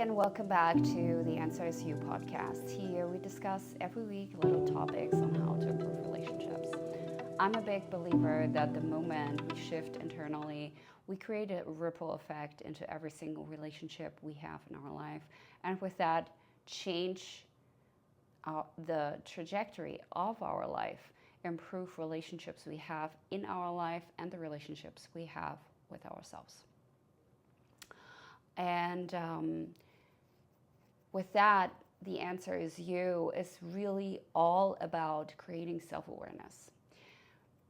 and welcome back to the Answer Is You podcast. Here we discuss every week little topics on how to improve relationships. I'm a big believer that the moment we shift internally, we create a ripple effect into every single relationship we have in our life. And with that, change the trajectory of our life, improve relationships we have in our life and the relationships we have with ourselves. And with that, the Answer Is You is really all about creating self-awareness.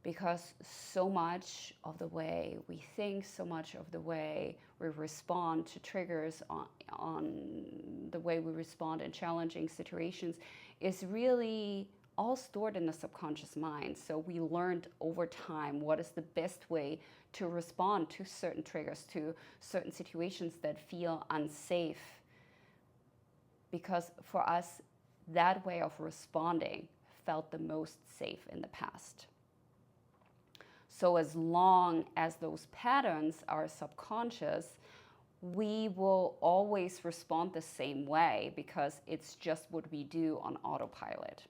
Because so much of the way we think, so much of the way we respond to triggers, on the way we respond in challenging situations is really all stored in the subconscious mind. So we learned over time what is the best way to respond to certain triggers, to certain situations that feel unsafe. Because for us, that way of responding felt the most safe in the past. So as long as those patterns are subconscious, we will always respond the same way because it's just what we do on autopilot.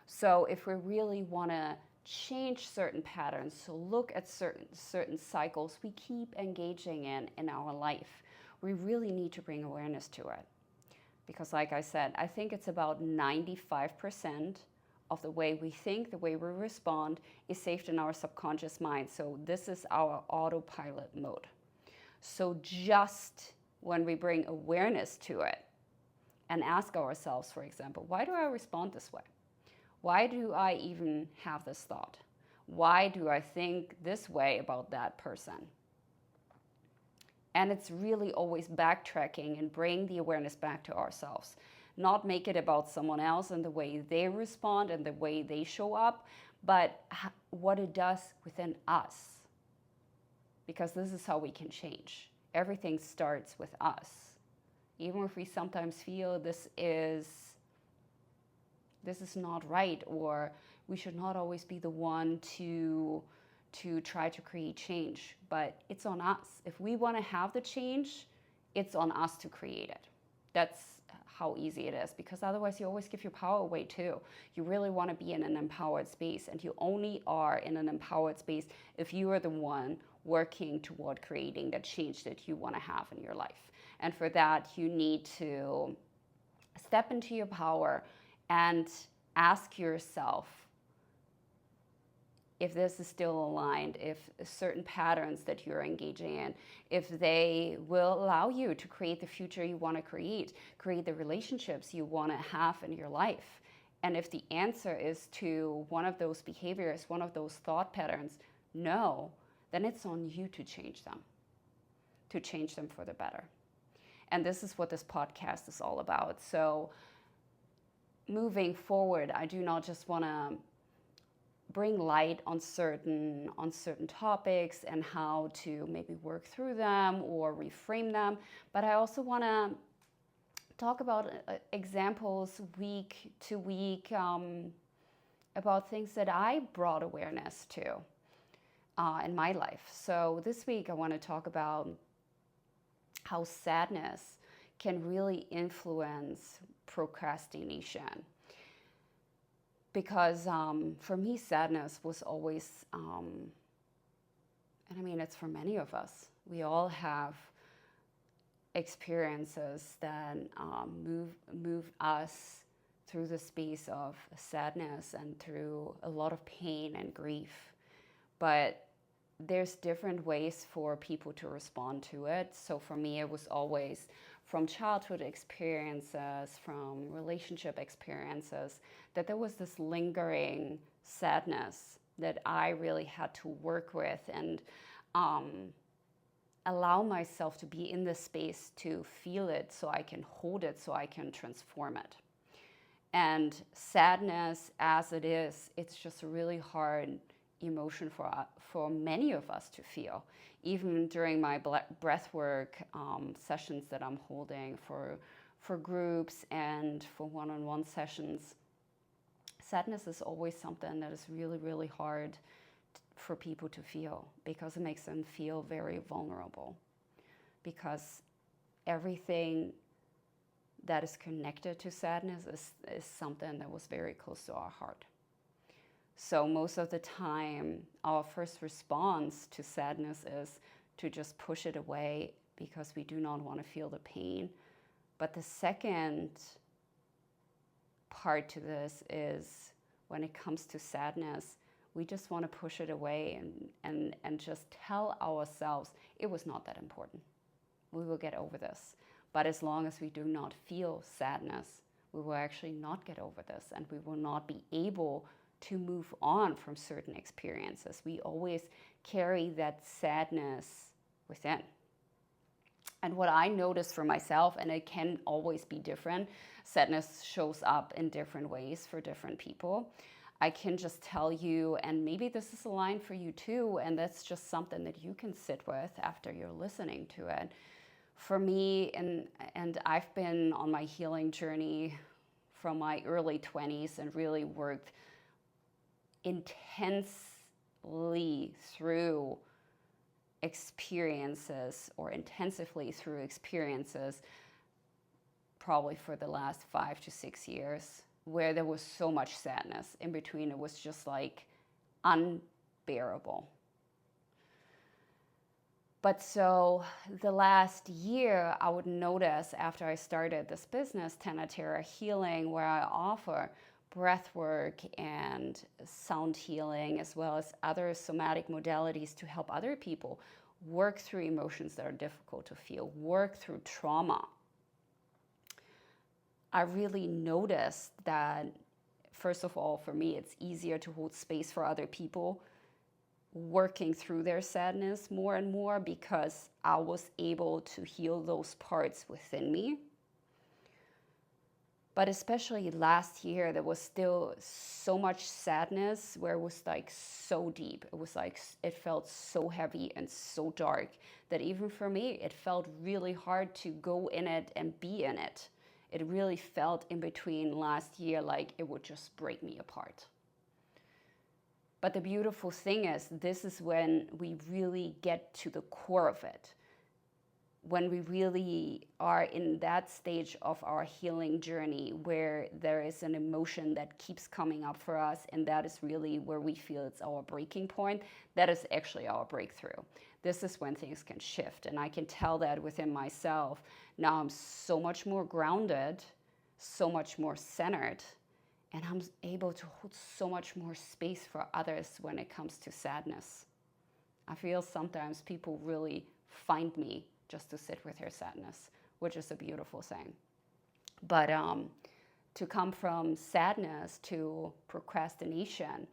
So if we really want to change certain patterns, so look at certain cycles we keep engaging in our life, we really need to bring awareness to it. Because like I said, I think it's about 95% of the way we think, the way we respond, is saved in our subconscious mind. So this is our autopilot mode. So just when we bring awareness to it and ask ourselves, for example, why do I respond this way? Why do I even have this thought? Why do I think this way about that person? And it's really always backtracking and bring the awareness back to ourselves. Not make it about someone else and the way they respond and the way they show up, but what it does within us. Because this is how we can change. Everything starts with us. Even if we sometimes feel this is not right, or we should not always be the one to try to create change, but it's on us. If we want to have the change, it's on us to create it. That's how easy it is, because otherwise you always give your power away too. You really want to be in an empowered space, and you only are in an empowered space if you are the one working toward creating that change that you want to have in your life. And for that, you need to step into your power and ask yourself if this is still aligned, if certain patterns that you're engaging in, if they will allow you to create the future you want to create the relationships you want to have in your life. And if the answer is to one of those behaviors, one of those thought patterns, no, then it's on you to change them for the better. And this is what this podcast is all about. So moving forward, I do not just want to bring light on certain topics and how to maybe work through them or reframe them, but I also want to talk about examples week to week about things that I brought awareness to in my life. So this week I want to talk about how sadness can really influence procrastination. Because for me, sadness was always, and I mean, it's for many of us. We all have experiences that move us through the space of sadness and through a lot of pain and grief. But there's different ways for people to respond to it. So for me, it was always from childhood experiences, from relationship experiences, that there was this lingering sadness that I really had to work with and allow myself to be in the space to feel it so I can hold it, so I can transform it. And sadness as it is, it's just a really hard emotion for many of us to feel. Even during my breathwork sessions that I'm holding for groups and for one-on-one sessions, sadness is always something that is really, really hard for people to feel because it makes them feel very vulnerable. Because everything that is connected to sadness is something that was very close to our heart. So most of the time, our first response to sadness is to just push it away because we do not want to feel the pain. But the second part to this is when it comes to sadness, we just want to push it away and just tell ourselves it was not that important. We will get over this. But as long as we do not feel sadness, we will actually not get over this, and we will not be able to move on from certain experiences. We always carry that sadness within. And what I noticed for myself, and it can always be different, sadness shows up in different ways for different people. I can just tell you, and maybe this is a line for you too, and that's just something that you can sit with after you're listening to it. For me, and I've been on my healing journey from my early 20s and really worked intensely through experiences, or intensively through experiences, probably for the last 5 to 6 years, where there was so much sadness. In between, it was just like unbearable. But so the last year, I would notice after I started this business, Tana Terra Healing, where I offer breath work and sound healing, as well as other somatic modalities to help other people work through emotions that are difficult to feel, work through trauma. I really noticed that, first of all, for me, it's easier to hold space for other people working through their sadness more and more because I was able to heal those parts within me. But especially last year, there was still so much sadness where it was like so deep. It was like, it felt so heavy and so dark that even for me, it felt really hard to go in it and be in it. It really felt in between last year like it would just break me apart. But the beautiful thing is, this is when we really get to the core of it. When we really are in that stage of our healing journey where there is an emotion that keeps coming up for us, and that is really where we feel it's our breaking point, that is actually our breakthrough. This is when things can shift, and I can tell that within myself. Now I'm so much more grounded, so much more centered, and I'm able to hold so much more space for others when it comes to sadness. I feel sometimes people really find me just to sit with their sadness, which is a beautiful thing. But to come from sadness to procrastination.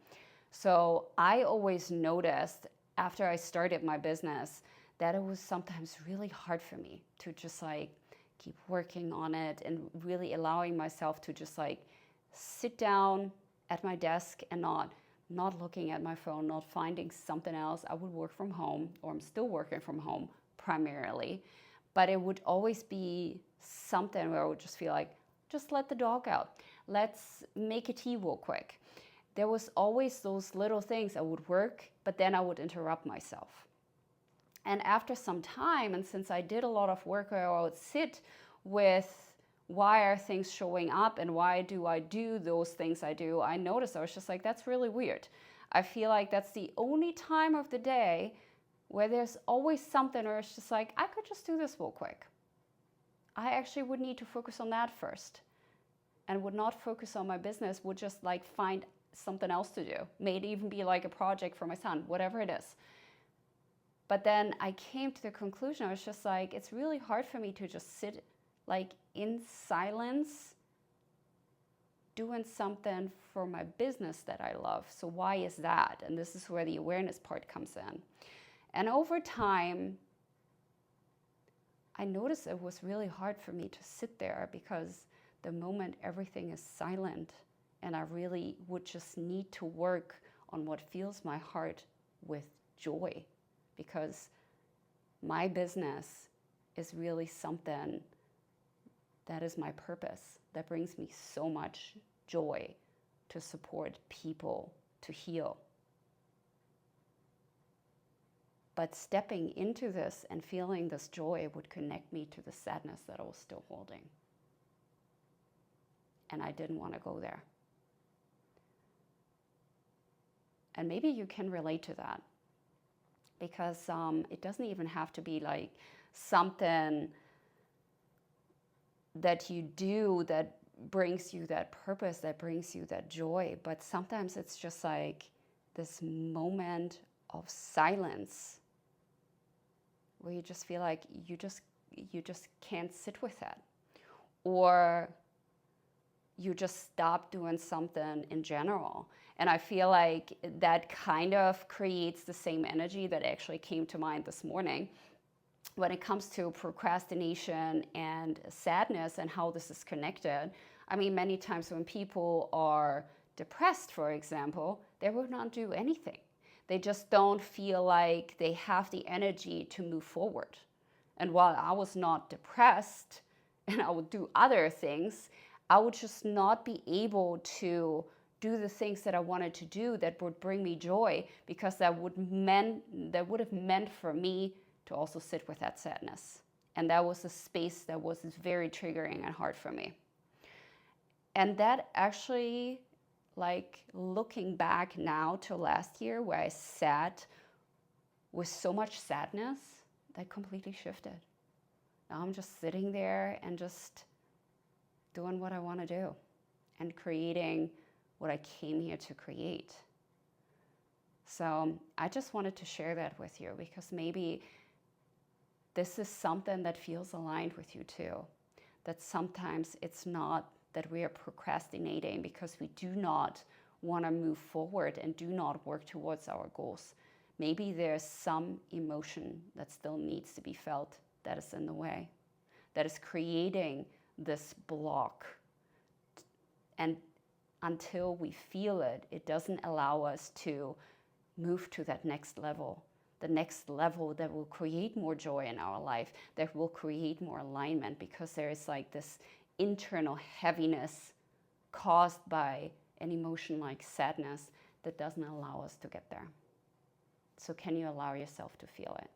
So I always noticed after I started my business that it was sometimes really hard for me to just like keep working on it and really allowing myself to just like sit down at my desk and not looking at my phone, not finding something else. I would work from home, or I'm still working from home primarily, but it would always be something where I would just feel like, just let the dog out. Let's make a tea real quick. There was always those little things. I would work, but then I would interrupt myself. And after some time, and since I did a lot of work where I would sit with why are things showing up and why do I do those things I do, I noticed I was just like, that's really weird. I feel like that's the only time of the day where there's always something where it's just like, I could just do this real quick. I actually would need to focus on that first and would not focus on my business, would just like find something else to do. May it even be like a project for my son, whatever it is. But then I came to the conclusion, I was just like, it's really hard for me to just sit like in silence doing something for my business that I love. So why is that? And this is where the awareness part comes in. And over time, I noticed it was really hard for me to sit there because the moment everything is silent and I really would just need to work on what fills my heart with joy, because my business is really something that is my purpose, that brings me so much joy to support people to heal. But stepping into this and feeling this joy would connect me to the sadness that I was still holding. and I didn't want to go there. And maybe you can relate to that, because it doesn't even have to be like something that you do that brings you that purpose, that brings you that joy. But sometimes it's just like this moment of silence where you just feel like you just can't sit with that, or you just stop doing something in general. And I feel like that kind of creates the same energy that actually came to mind this morning when it comes to procrastination and sadness and how this is connected. I mean, many times when people are depressed, for example, they will not do anything. They just don't feel like they have the energy to move forward. And while I was not depressed and I would do other things, I would just not be able to do the things that I wanted to do that would bring me joy, because that would have meant for me to also sit with that sadness. And that was a space that was very triggering and hard for me. And that actually, like looking back now to last year where I sat with so much sadness, that completely shifted. Now I'm just sitting there and just doing what I want to do and creating what I came here to create. So I just wanted to share that with you, because maybe this is something that feels aligned with you too. That sometimes it's not that we are procrastinating because we do not want to move forward and do not work towards our goals. Maybe there's some emotion that still needs to be felt that is in the way, that is creating this block. And until we feel it, it doesn't allow us to move to that next level. The next level that will create more joy in our life, that will create more alignment, because there is like this internal heaviness caused by an emotion like sadness that doesn't allow us to get there. So can you allow yourself to feel it?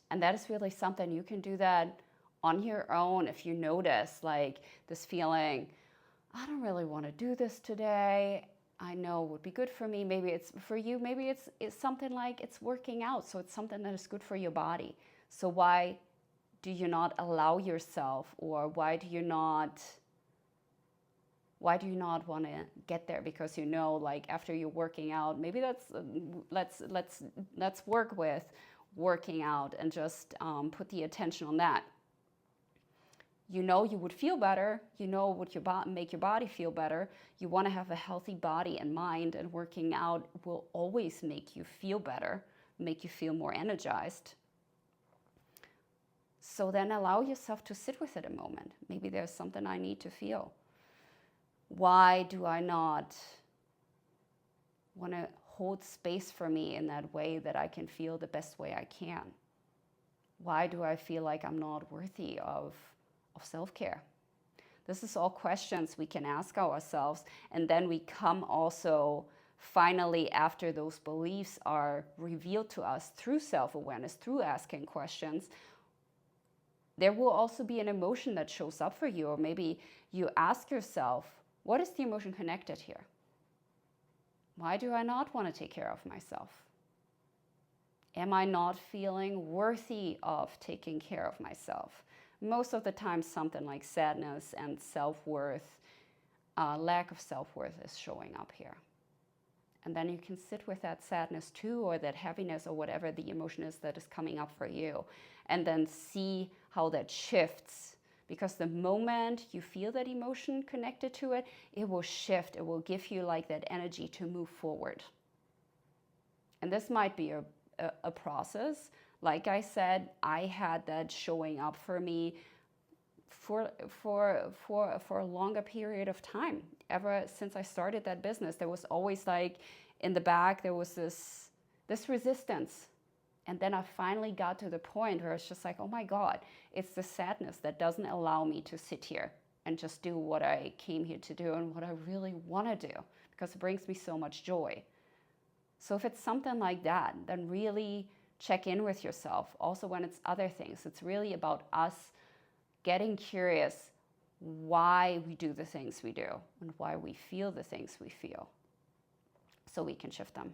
And that is really something you can do that on your own. If you notice like this feeling, I don't really want to do this today, I know it would be good for me. Maybe it's for you, maybe it's something like it's working out. So it's something that is good for your body. So why do you not allow yourself, or why do you not want to get there? Because you know, like after you're working out, maybe that's let's work with working out and just put the attention on that. You know you would feel better. You know what make your body feel better. You want to have a healthy body and mind, and working out will always make you feel better, make you feel more energized. So then allow yourself to sit with it a moment. Maybe there's something I need to feel. Why do I not want to hold space for me in that way that I can feel the best way I can? Why do I feel like I'm not worthy of self-care? This is all questions we can ask ourselves, and then we come also finally, after those beliefs are revealed to us through self-awareness, through asking questions, there will also be an emotion that shows up for you. Or maybe you ask yourself, what is the emotion connected here? Why do I not want to take care of myself? Am I not feeling worthy of taking care of myself? Most of the time, something like sadness and self-worth, lack of self-worth is showing up here. And then you can sit with that sadness too, or that heaviness, or whatever the emotion is that is coming up for you, and then see how that shifts. Because the moment you feel that emotion connected to it, it will shift. It will give you like that energy to move forward. And this might be a process. Like I said, I had that showing up for me for a longer period of time. Ever since I started that business, there was always like in the back, there was this resistance. And then I finally got to the point where it's just like, oh my God, it's the sadness that doesn't allow me to sit here and just do what I came here to do and what I really want to do, because it brings me so much joy. So if it's something like that, then really check in with yourself. Also when it's other things, it's really about us getting curious why we do the things we do and why we feel the things we feel, so we can shift them.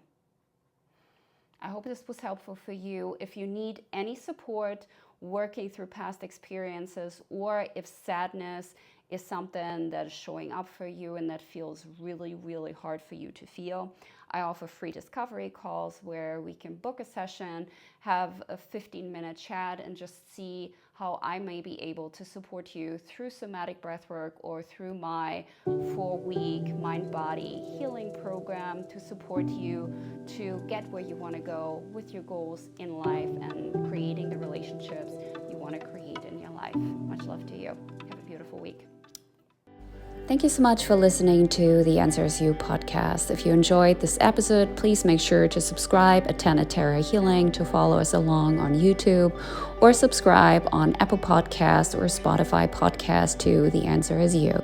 I hope this was helpful for you. If you need any support working through past experiences, or if sadness is something that is showing up for you and that feels really, really hard for you to feel, I offer free discovery calls where we can book a session, have a 15-minute chat, and just see how I may be able to support you through somatic breathwork or through my 4-week mind-body healing program to support you to get where you want to go with your goals in life and creating the relationships you want to create in your life. Much love to you. Have a beautiful week. Thank you so much for listening to the Answers You podcast. If you enjoyed this episode, please make sure to subscribe at Tana Terra Healing, to follow us along on YouTube, or subscribe on Apple Podcasts or Spotify Podcast to The Answer Is You.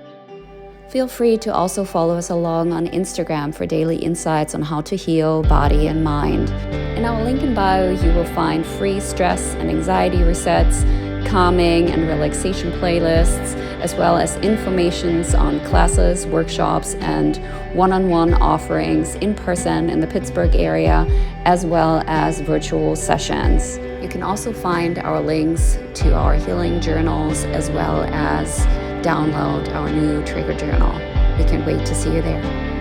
Feel free to also follow us along on Instagram for daily insights on how to heal body and mind. In our link in bio, you will find free stress and anxiety resets, calming and relaxation playlists, as well as informations on classes, workshops, and one-on-one offerings in person in the Pittsburgh area, as well as virtual sessions. You can also find our links to our healing journals, as well as download our new trigger journal. We can't wait to see you there.